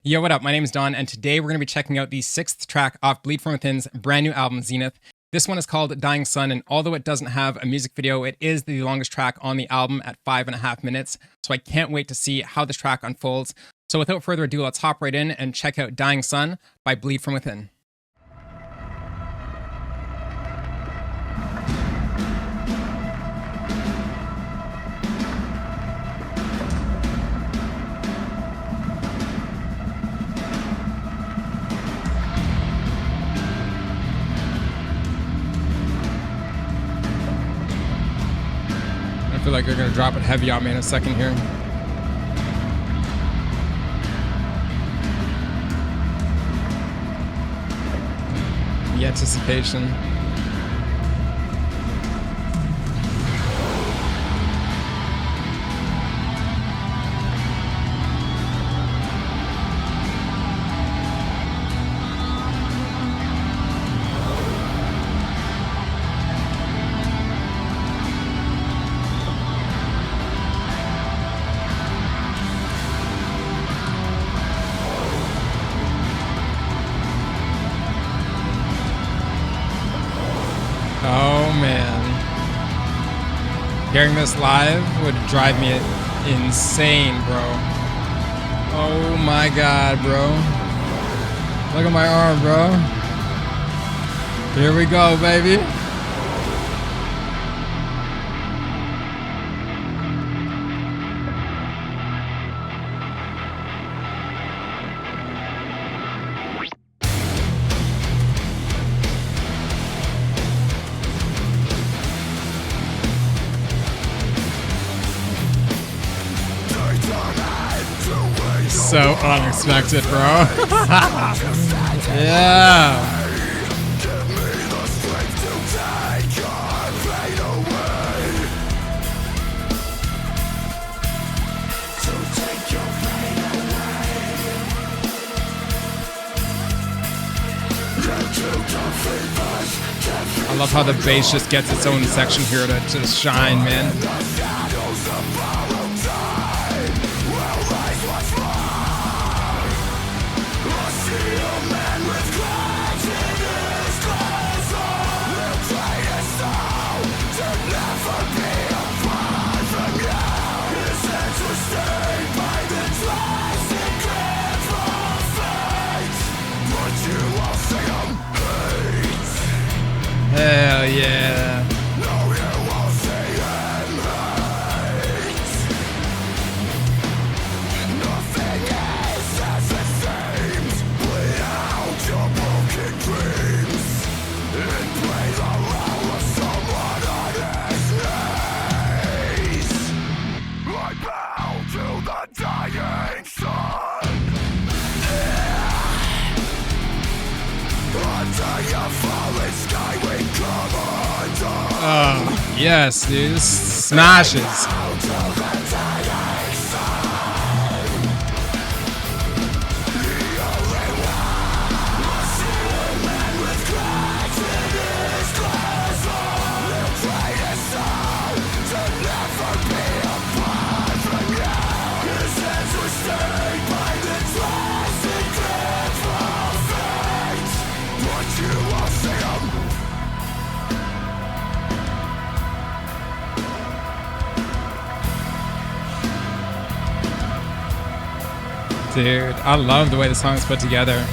Yo, what up? My name is Don, and today we're going to be checking out the 6th track off Bleed From Within's brand new album, Zenith. This one is called Dying Sun, and although it doesn't have a music video, it is the longest track on the album at 5.5 minutes, so I can't wait to see how this track unfolds. So without further ado, let's hop right in and check out Dying Sun by Bleed From Within. I feel like they're going to drop it heavy on me in a second here. The anticipation. Oh man. Hearing this live would drive me insane, bro. Oh my god, bro. Look at my arm, bro. Here we go, baby. So unexpected, bro. Yeah. I love how the bass just gets its own section here to just shine, man. Hell yeah. Oh, yes, dude. This smashes. Dude, I love the way the song is put together.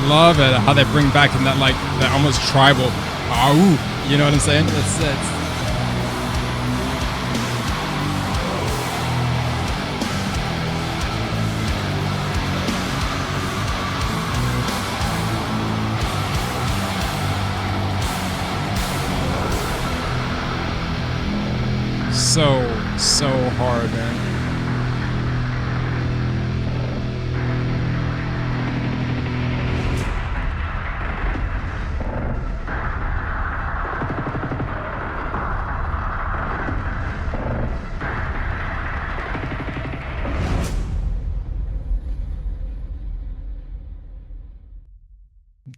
Love it how they bring back in that like that almost tribal You know what I'm saying? It's so hard, man.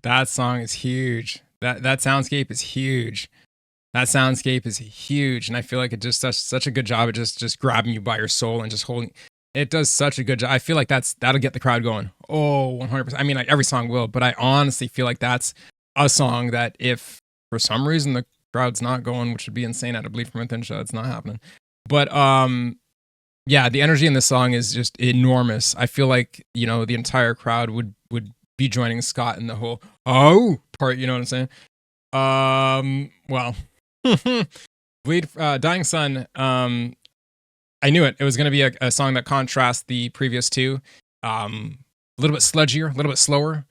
That song is huge. That soundscape is huge. That soundscape is huge, and I feel like it just does such a good job at just grabbing you by your soul and just holding. It does such a good job. I feel like that'll get the crowd going. Oh, 100%. I mean, like every song will, but I honestly feel like that's a song that if for some reason the crowd's not going, which would be insane at a Bleed From Within show, it's not happening. But yeah, the energy in this song is just enormous. I feel like, you know, the entire crowd would be joining Scott in the whole oh part, you know what I'm saying? Well, Dying Sun, I knew it. It was going to be a song that contrasts the previous two. A little bit sludgier, a little bit slower.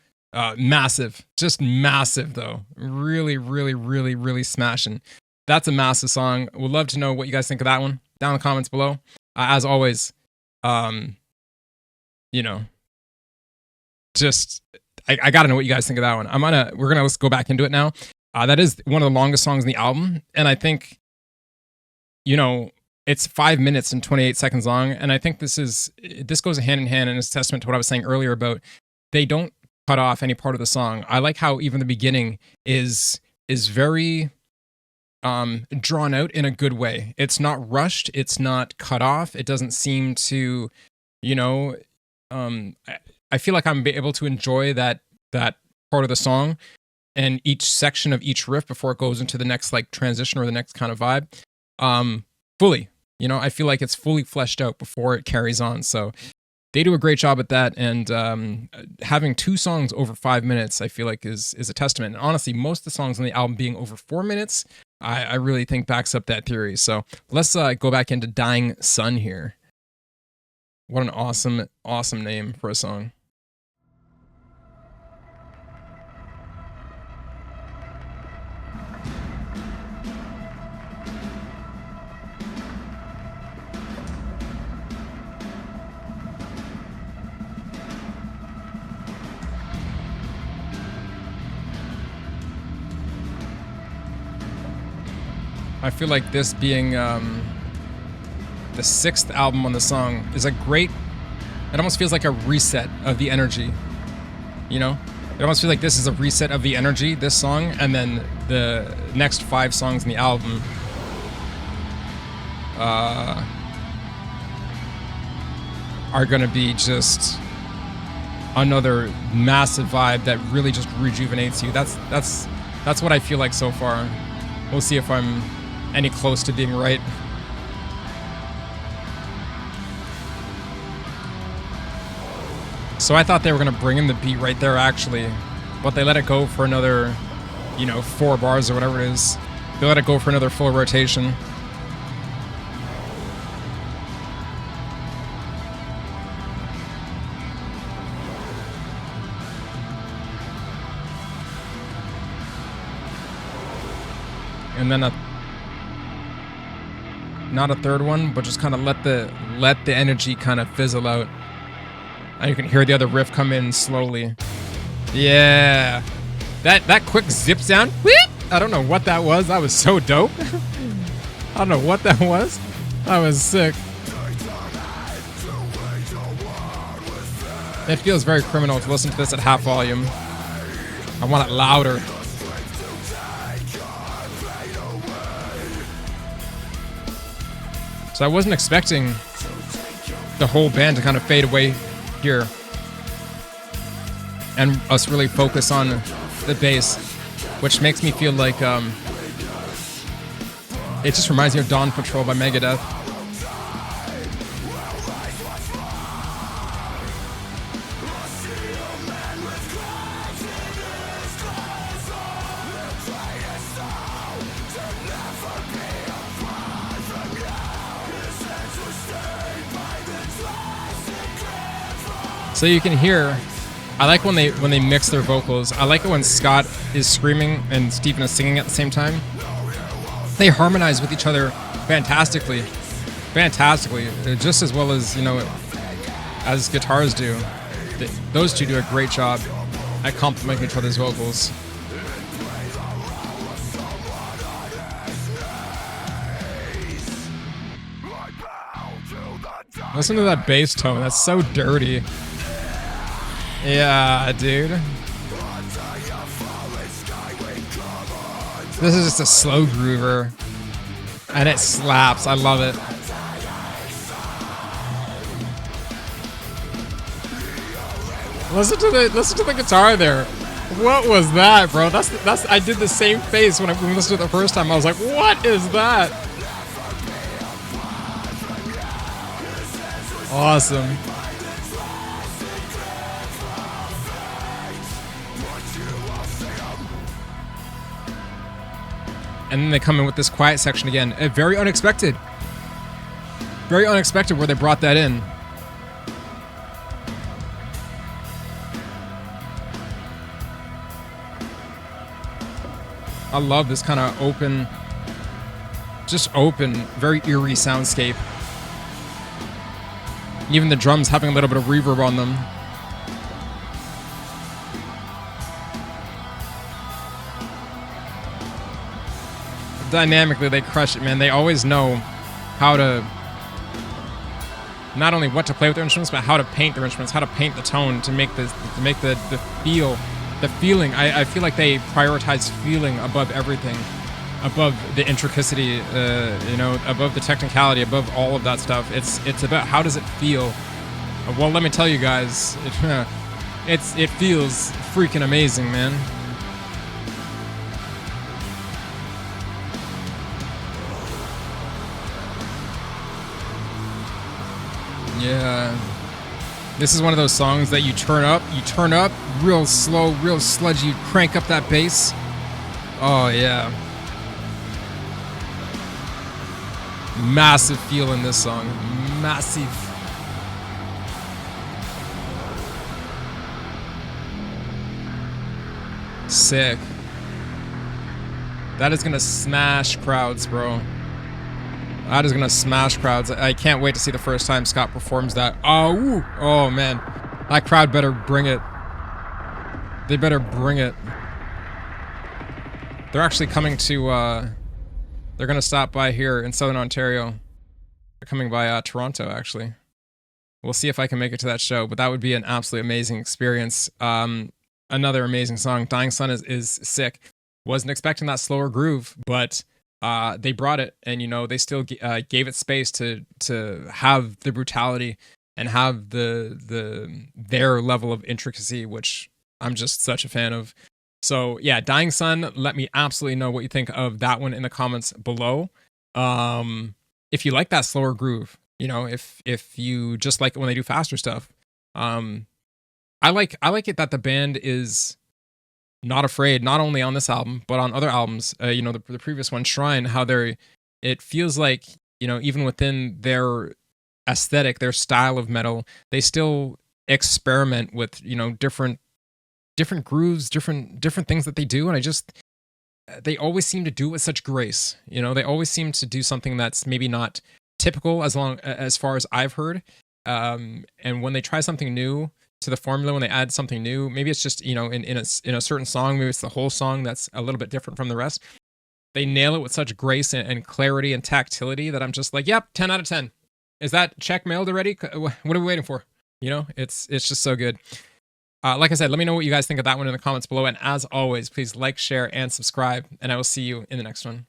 Massive, just massive though. Really, really, really, really smashing. That's a massive song. Would love to know what you guys think of that one. Down in the comments below. As always, you know, just I gotta know what you guys think of that one. We're gonna let's go back into it now. That is one of the longest songs in the album, and I think, you know, it's 5 minutes and 28 seconds long, and I think this goes hand in hand, and is a testament to what I was saying earlier about they don't cut off any part of the song. I like how even the beginning is very drawn out in a good way. It's not rushed, it's not cut off, it doesn't seem to, you know, I feel like I'm able to enjoy that part of the song and each section of each riff before it goes into the next like transition or the next kind of vibe fully. You know, I feel like it's fully fleshed out before it carries on. So they do a great job at that, and having two songs over 5 minutes I feel like is a testament. And honestly, most of the songs on the album being over 4 minutes, I really think backs up that theory. So let's go back into Dying Sun here. What an awesome name for a song. I feel like this being the 6th album on the song is a great, it almost feels like a reset of the energy, you know? It almost feels like this is a reset of the energy, this song, and then the next 5 songs in the album are gonna be just another massive vibe that really just rejuvenates you. That's what I feel like so far. We'll see if I'm any close to being right. So I thought they were gonna bring in the beat right there actually, but they let it go for another, you know, 4 bars or whatever it is. They let it go for another full rotation. And then not a third one, but just kind of let the energy kind of fizzle out. And you can hear the other riff come in slowly. Yeah. That quick zip sound. I don't know what that was. That was so dope. I don't know what that was. That was sick. It feels very criminal to listen to this at half volume. I want it louder. So I wasn't expecting the whole band to kind of fade away here and us really focus on the bass, which makes me feel like it just reminds me of Dawn Patrol by Megadeth. So you can hear, I like when they mix their vocals. I like it when Scott is screaming and Stephen is singing at the same time. They harmonize with each other fantastically, just as well as, you know, as guitars do. Those two do a great job at complementing each other's vocals. Listen to that bass tone. That's so dirty. Yeah, dude. This is just a slow groover. And it slaps. I love it. Listen to the guitar there. What was that, bro? That's I did the same face when we listened to it the first time. I was like, what is that? Awesome. And then they come in with this quiet section again. Very unexpected. Very unexpected where they brought that in. I love this kind of open, just open, very eerie soundscape. Even the drums having a little bit of reverb on them. Dynamically, they crush it, man. They always know how to, not only what to play with their instruments, but how to paint their instruments, how to paint the tone to make the feeling. I feel like they prioritize feeling above everything, above the intricity, you know, above the technicality, above all of that stuff. It's about how does it feel. Well, let me tell you guys, it feels freaking amazing, man. Yeah, this is one of those songs that you turn up real slow, real sludgy, you crank up that bass. Oh yeah. Massive feel in this song, massive. Sick. That is gonna smash crowds, bro. That is gonna smash crowds. I can't wait to see the first time Scott performs that. Oh, woo. Oh man, that crowd better bring it. They better bring it. They're actually coming to. They're gonna stop by here in Southern Ontario. They're coming by Toronto, actually. We'll see if I can make it to that show, but that would be an absolutely amazing experience. Another amazing song. Dying Sun is sick. Wasn't expecting that slower groove, but. They brought it, and you know they still gave it space to have the brutality and have their level of intricacy, which I'm just such a fan of. So yeah, Dying Sun. Let me absolutely know what you think of that one in the comments below. If you like that slower groove, you know, if you just like it when they do faster stuff, I like it that the band is. Not afraid, not only on this album, but on other albums, you know, the previous one, Shrine, how it feels like, you know, even within their aesthetic, their style of metal, they still experiment with, you know, different grooves, different things that they do. And they always seem to do it with such grace. You know, they always seem to do something that's maybe not typical as far as I've heard. And when they try something new, to the formula, when they add something new, maybe it's just, you know, in a certain song, maybe it's the whole song that's a little bit different from the rest. They nail it with such grace and clarity and tactility that I'm just like, yep, 10 out of 10. Is that check mailed already? What are we waiting for? You know, it's just so good. Like I said, let me know what you guys think of that one in the comments below. And as always, please like, share, and subscribe. And I will see you in the next one.